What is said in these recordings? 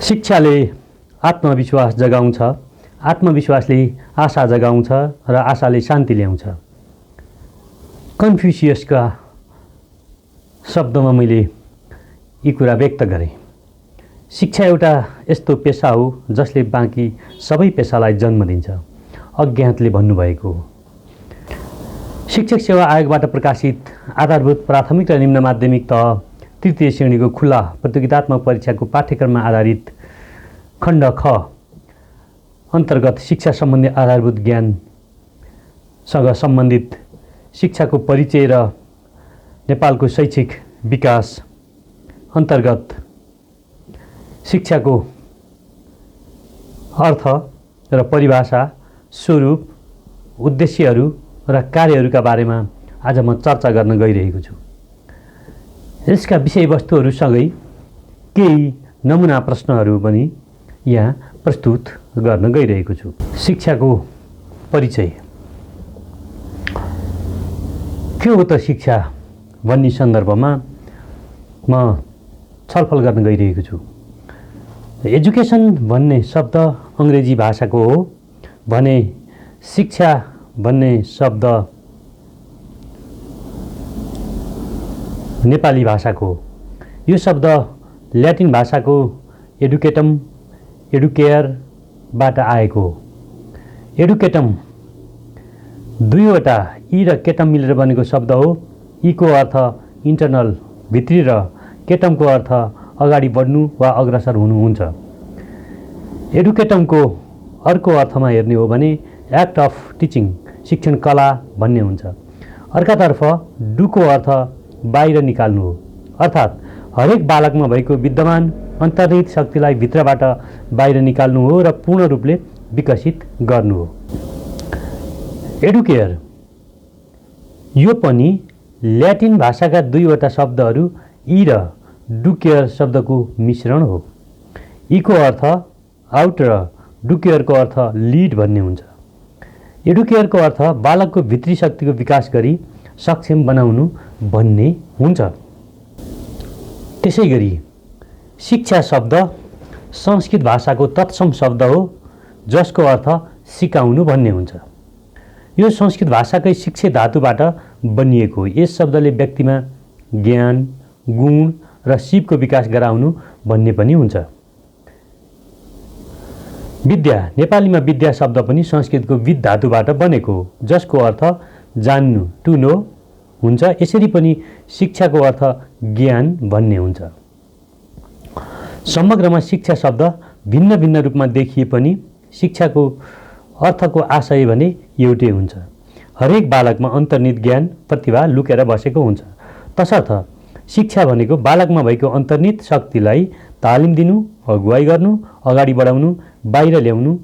शिक्षाले आत्मविश्वास जगाउँछ, आत्मविश्वासले आशा जगाउँछ र आशाले शान्ति ल्याउँछ। कन्फ्युसियसका शब्दमा मैले यी कुरा व्यक्त गरेँ। शिक्षा एउटा यस्तो पेशा हो जसले बाँकी सबै पेशालाई जन्म दिन्छ, अज्ञातले भन्नुभएको हो। शिक्षक सेवा आयोगबाट प्रकाशित आधारभूत प्राथमिक र निम्न माध्यमिक तह तृतीय श्रेणीको खुला प्रतियोगितात्मक परीक्षाको पाठ्यक्रममा आधारित खण्ड ख अन्तर्गत शिक्षा सम्बन्धी आधारभूत ज्ञानसँग सम्बन्धित शिक्षाको परिचय र नेपालको शैक्षिक विकास अन्तर्गत शिक्षाको अर्थ र परिभाषा, स्वरूप, उद्देश्यहरू र कार्यहरूका बारेमा आज म चर्चा गर्न गइरहेको छु। यसका विषयवस्तुहरूसँगै केही नमुना प्रश्नहरू पनि यहाँ प्रस्तुत गर्न गइरहेको छु। शिक्षाको परिचय के हो त शिक्षा भन्ने सन्दर्भमा म छलफल गर्न गइरहेको छु। एजुकेसन भन्ने शब्द अङ्ग्रेजी भाषाको हो भने शिक्षा भन्ने शब्द नेपाली भाषाको हो। यो शब्द ल्याटिन भाषाको एडुकेटम, एडुकेयरबाट आएको हो। एडुकेटम दुईवटा ई र केटम मिलेर बनेको शब्द हो। ईको अर्थ इन्टरनल, भित्री र केटमको अर्थ अगाडि बढ्नु वा अग्रसर हुनु हुन्छ। एडुकेटमको अर्को अर्थमा हेर्ने हो भने एक्ट अफ टिचिङ, शिक्षण कला भन्ने हुन्छ। अर्कातर्फ डुको अर्थ बाहिर निकाल्नु हो, अर्थात् हरेक बालकमा भएको विद्यमान अन्तर्निहित शक्तिलाई भित्रबाट बाहिर निकाल्नु हो र पूर्ण रूपले विकसित गर्नु हो। एडुकेयर यो पनि ल्याटिन भाषाका दुईवटा शब्दहरू ई र डुकेयर शब्दको मिश्रण हो। ईको अर्थ आउट र डुकेयरको अर्थ लिड भन्ने हुन्छ। एडुकेयरको अर्थ बालकको भित्री शक्तिको विकास गरी सक्षम बनाउनु भन्ने हुन्छ। त्यसै गरी शिक्षा शब्द संस्कृत भाषाको तत्सम शब्द हो जसको अर्थ सिकाउनु भन्ने हुन्छ। यो संस्कृत भाषाकै शिक्षे धातुबाट बनिएको हो। यस शब्दले व्यक्तिमा ज्ञान, गुण र सिपको विकास गराउनु भन्ने पनि हुन्छ। विद्या नेपालीमा विद्या शब्द पनि संस्कृतको विद धातुबाट बनेको हो जसको अर्थ जान्नु, टु नो हुन्छ। यसरी पनि शिक्षाको अर्थ ज्ञान भन्ने हुन्छ। समग्रमा शिक्षा शब्द भिन्न भिन्न रूपमा देखिए पनि शिक्षाको अर्थको आशय भने एउटै हुन्छ। हरेक बालकमा अन्तर्निहित ज्ञान, प्रतिभा लुकेर बसेको हुन्छ। तसर्थ शिक्षा भनेको बालकमा भएको अन्तर्निहित शक्तिलाई तालिम दिनु, अगुवाई गर्नु, अगाडि बढाउनु, बाहिर ल्याउनु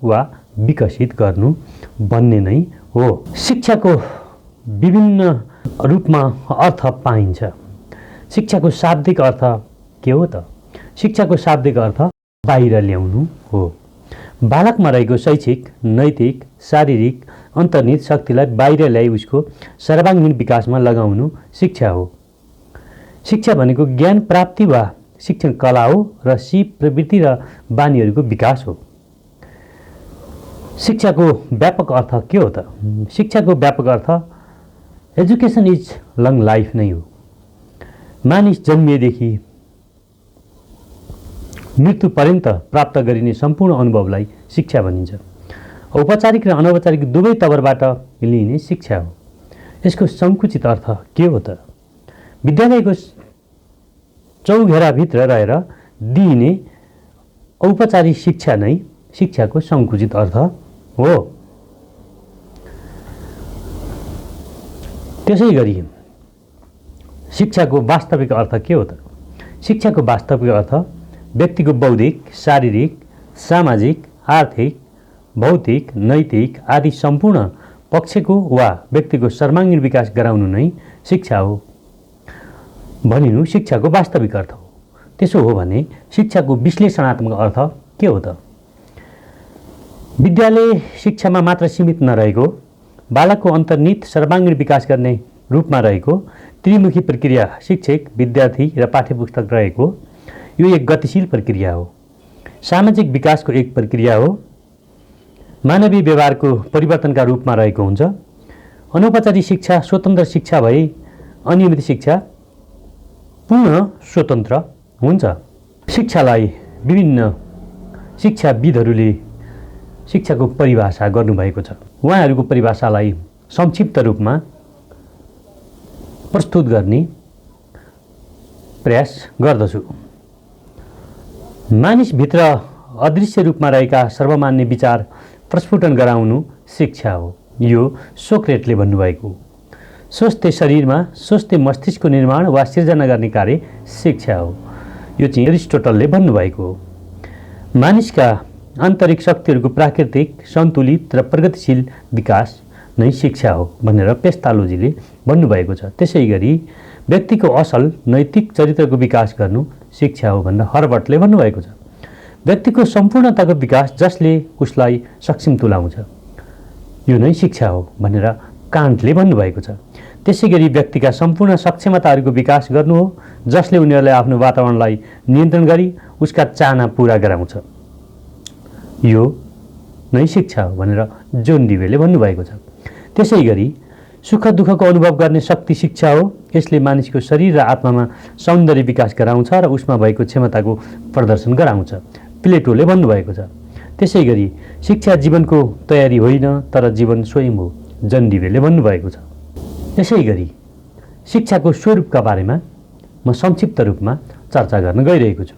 वा विकसित गर्नु भन्ने नै हो। शिक्षाको विभिन्न रूपमा अर्थ पाइन्छ। शिक्षाको शाब्दिक अर्थ के हो त? शिक्षाको शाब्दिक अर्थ बाहिर ल्याउनु हो। बालकमा रहेको शैक्षिक, नैतिक, शारीरिक अन्तर्निहित शक्तिलाई बाहिर ल्याई उसको सर्वाङ्गीण विकासमा लगाउनु शिक्षा हो। शिक्षा भनेको ज्ञान प्राप्ति वा शिक्षण कला हो र सिप, प्रवृत्ति र बानीहरूको विकास हो। शिक्षाको व्यापक अर्थ के हो त? शिक्षाको व्यापक अर्थ एजुकेसन इज लङ लाइफ नै हो। मानिस जन्मिएदेखि मृत्यु पर्यन्त प्राप्त गरिने सम्पूर्ण अनुभवलाई शिक्षा भनिन्छ। औपचारिक र अनौपचारिक दुवै तवरबाट लिइने शिक्षा हो। यसको सङ्कुचित अर्थ के हो त? विद्यालयको चौघेराभित्र रहेर दिइने औपचारिक शिक्षा नै शिक्षाको सङ्कुचित अर्थ हो। त्यसै गरी शिक्षाको वास्तविक अर्थ के हो त? शिक्षाको वास्तविक अर्थ व्यक्तिको बौद्धिक, शारीरिक, सामाजिक, आर्थिक, भौतिक, नैतिक आदि सम्पूर्ण पक्षको वा व्यक्तिको सर्वाङ्गीण विकास गराउनु नै शिक्षा हो भनिनु शिक्षाको वास्तविक अर्थ हो। त्यसो हो भने शिक्षाको विश्लेषणात्मक अर्थ के हो त? विद्यालय शिक्षामा मात्र सीमित नरहेको, बालकको अन्तर्निहित सर्वाङ्गीण विकास गर्ने रूपमा रहेको त्रिमुखी प्रक्रिया शिक्षक, विद्यार्थी र पाठ्यपुस्तक रहेको यो एक गतिशील प्रक्रिया हो। सामाजिक विकासको एक प्रक्रिया हो। मानवीय व्यवहारको परिवर्तनका रूपमा रहेको हुन्छ। अनौपचारिक शिक्षा स्वतन्त्र शिक्षा भए अनियमित शिक्षा पूर्ण स्वतन्त्र हुन्छ। शिक्षालाई विभिन्न शिक्षाविदहरूले शिक्षाको परिभाषा गर्नुभएको छ। उहाँहरूको परिभाषालाई संक्षिप्त रूपमा प्रस्तुत गर्ने प्रयास गर्दछु। मानिसभित्र अदृश्य रूपमा रहेका सर्वमान्य विचार प्रस्फुटन गराउनु शिक्षा हो। यो सोक्रेटले भन्नुभएको। स्वस्थ शरीरमा स्वस्थ मस्तिष्कको निर्माण वा सिर्जना गर्ने कार्य शिक्षा हो। यो चाहिँ एरिस्टोटलले भन्नुभएको हो। मानिसका आन्तरिक शक्तिहरूको प्राकृतिक सन्तुलित र प्रगतिशील विकास नै शिक्षा हो भनेर पेस्टालोजीले भन्नुभएको छ। त्यसै गरी व्यक्तिको असल नैतिक चरित्रको विकास गर्नु शिक्षा हो भनेर हर्बर्टले भन्नुभएको छ। व्यक्तिको सम्पूर्णताको विकास जसले उसलाई सक्षम तुल्याउँछ यो नै शिक्षा हो भनेर कान्टले भन्नुभएको छ। त्यसै गरी व्यक्तिका सम्पूर्ण सक्षमताहरूको विकास गर्नु हो जसले उनीहरूले आफ्नो वातावरणलाई नियन्त्रण गरी उसका चाहना पूरा गराउँछ यो नै शिक्षा हो भनेर जोन डिवेले भन्नुभएको छ। त्यसै गरी सुख दुःखको अनुभव गर्ने शक्ति शिक्षा हो। यसले मानिसको शरीर र आत्मामा सौन्दर्य विकास गराउँछ र उसमा भएको क्षमताको प्रदर्शन गराउँछ प्लेटोले भन्नुभएको छ। त्यसै गरी शिक्षा जीवनको तयारी होइन तर जीवन स्वयं हो जन डिवेले भन्नुभएको छ। त्यसै गरी शिक्षाको स्वरूपका बारेमा म संक्षिप्त रूपमा चर्चा गर्न गइरहेको छु।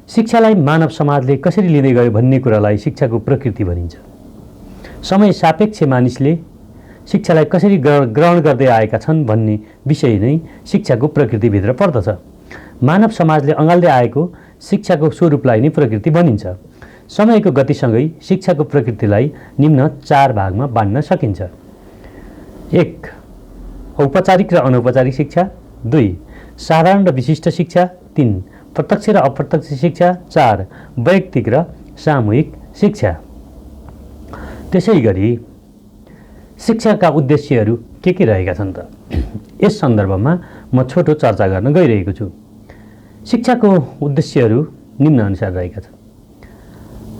शिक्षालाई मानव समाजले कसरी लिँदै गयो भन्ने कुरालाई शिक्षाको प्रकृति भनिन्छ। समय सापेक्ष मानिसले शिक्षालाई कसरी ग्रहण गर्दै आएका छन् भन्ने विषय नै शिक्षाको प्रकृतिभित्र पर्दछ। मानव समाजले अँगाल्दै आएको शिक्षाको स्वरूपलाई नै प्रकृति भनिन्छ। समयको गतिसँगै शिक्षाको प्रकृतिलाई निम्न 4 भागमा बाँड्न सकिन्छ। 1. औपचारिक र अनौपचारिक शिक्षा। 2. साधारण र विशिष्ट शिक्षा। 3. प्रत्यक्ष र अप्रत्यक्ष शिक्षा। 4. वैयक्तिक र सामूहिक शिक्षा। त्यसै गरी शिक्षाका उद्देश्यहरू के रहेका छन् त? यस सन्दर्भमा म छोटो चर्चा गर्न गइरहेको छु। शिक्षाको उद्देश्यहरू निम्न अनुसार रहेका छन्।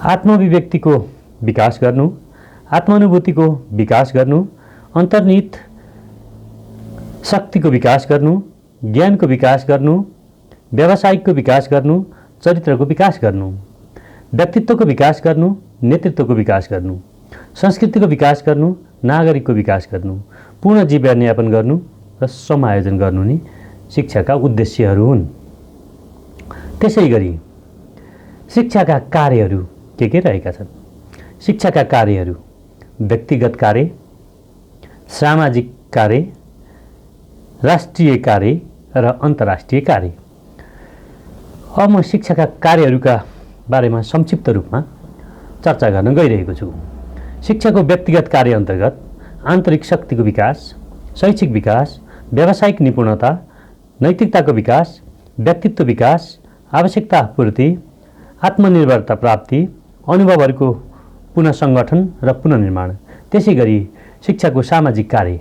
आत्मअभिव्यक्तिको विकास गर्नु, आत्मानुभूतिको विकास गर्नु, अन्तर्निहित शक्तिको विकास गर्नु, ज्ञानको विकास गर्नु, व्यावसायिकको विकास गर्नु, चरित्रको विकास गर्नु, व्यक्तित्वको विकास गर्नु, नेतृत्वको विकास गर्नु, संस्कृतिको विकास गर्नु, नागरिकको विकास गर्नु, पूर्ण जीवनयापन गर्नु र समायोजन गर्नु नै शिक्षाका उद्देश्यहरू हुन्। त्यसै गरी शिक्षाका कार्यहरू के रहेका छन्? शिक्षाका कार्यहरू व्यक्तिगत कार्य, सामाजिक कार्य, राष्ट्रिय कार्य र अन्तर्राष्ट्रिय कार्य। अब म शिक्षाका कार्यहरूका बारेमा संक्षिप्त रूपमा चर्चा गर्न गइरहेको छु। शिक्षाको व्यक्तिगत कार्य अन्तर्गत आन्तरिक शक्तिको विकास, शैक्षिक विकास, व्यावसायिक निपुणता, नैतिकताको विकास, व्यक्तित्व विकास, आवश्यकता पूर्ति, आत्मनिर्भरता प्राप्ति, अनुभवहरूको पुनःसङ्गठन र पुनर्निर्माण। त्यसै गरी शिक्षाको सामाजिक कार्य।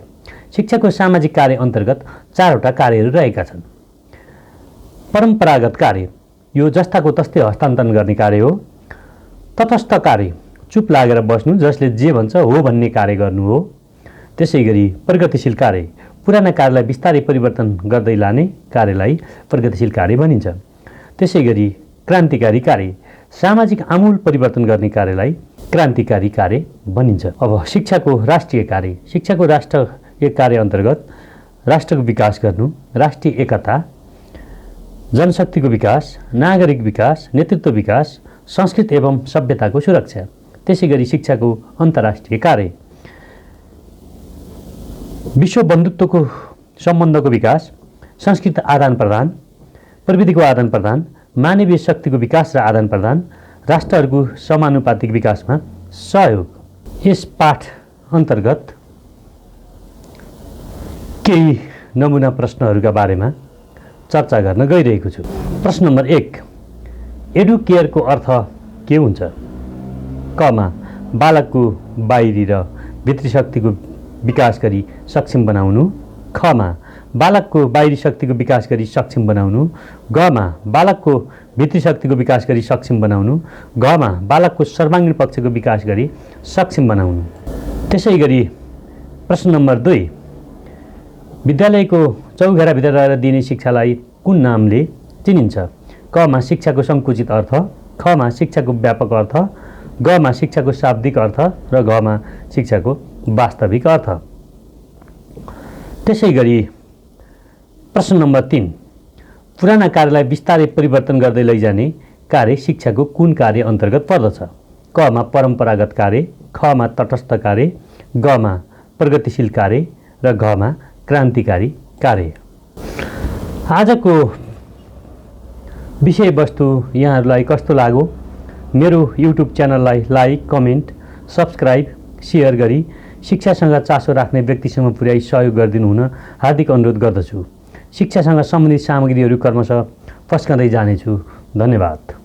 शिक्षाको सामाजिक कार्य अन्तर्गत 4वटा कार्यहरू रहेका छन्। परम्परागत कार्य यो जस्ताको तस्तै हस्तान्तरण गर्ने कार्य हो। तटस्थ कार्य चुप लागेर बस्नु जसले जे भन्छ हो भन्ने कार्य गर्नु हो। त्यसै गरी प्रगतिशील कार्य पुराना कार्यलाई बिस्तारै परिवर्तन गर्दै लाने कार्यलाई प्रगतिशील कार्य भनिन्छ। त्यसै गरी क्रान्तिकारी कार्य सामाजिक आमूल परिवर्तन गर्ने कार्यलाई क्रान्तिकारी कार्य भनिन्छ। अब शिक्षाको राष्ट्रिय कार्य। शिक्षाको राष्ट्रिय कार्य अन्तर्गत राष्ट्रको विकास गर्नु, राष्ट्रिय एकता, जनशक्तिको विकास, नागरिक विकास, नेतृत्व विकास, संस्कृति एवं सभ्यताको सुरक्षा। त्यसै गरी शिक्षाको अन्तर्राष्ट्रिय कार्य विश्व बन्धुत्वको सम्बन्धको विकास, संस्कृति आदान प्रदान, प्रविधिको आदान प्रदान, मानवीय शक्तिको विकास र आदान प्रदान, राष्ट्रहरूको समानुपातिक विकासमा सहयोग। यस पाठ अन्तर्गत केही नमुना प्रश्नहरूका बारेमा चर्चा गर्न गइरहेको छु। प्रश्न नम्बर 1, एडुकेयरको अर्थ के हुन्छ? कमा बालकको बाहिरी र भित्री शक्तिको विकास गरी सक्षम बनाउनु। खमा बालकको बाहिरी शक्तिको विकास गरी सक्षम बनाउनु। गमा बालकको भित्री शक्तिको विकास गरी सक्षम बनाउनु। घमा बालकको सर्वाङ्गीण पक्षको विकास गरी सक्षम बनाउनु। त्यसै गरी प्रश्न नम्बर 2, विद्यालयको चौघराभित्र रहेर दिने शिक्षालाई कुन नामले चिनिन्छ? कमा शिक्षाको सङ्कुचित अर्थ, खमा शिक्षाको व्यापक अर्थ, गमा शिक्षाको शाब्दिक अर्थ र घमा शिक्षाको वास्तविक अर्थ। त्यसै गरी प्रश्न नम्बर 3, पुराना कार्यलाई बिस्तारै परिवर्तन गर्दै लैजाने कार्य शिक्षाको कुन कार्य अन्तर्गत पर्दछ? कमा परम्परागत कार्य, खमा तटस्थ कार्य, गमा प्रगतिशील कार्य र घमा क्रान्तिकारी कार्य। आजको विषयवस्तु यहाँहरूलाई कस्तो लाग्यो? मेरो युट्युब च्यानललाई लाइक, कमेन्ट, सब्सक्राइब, सेयर गरी शिक्षासँग चासो राख्ने व्यक्तिसम्म पुर्याई सहयोग गरिदिनु हुन हार्दिक अनुरोध गर्दछु। शिक्षासँग सम्बन्धित सामग्रीहरू क्रमशः पस्कँदै जानेछु। धन्यवाद।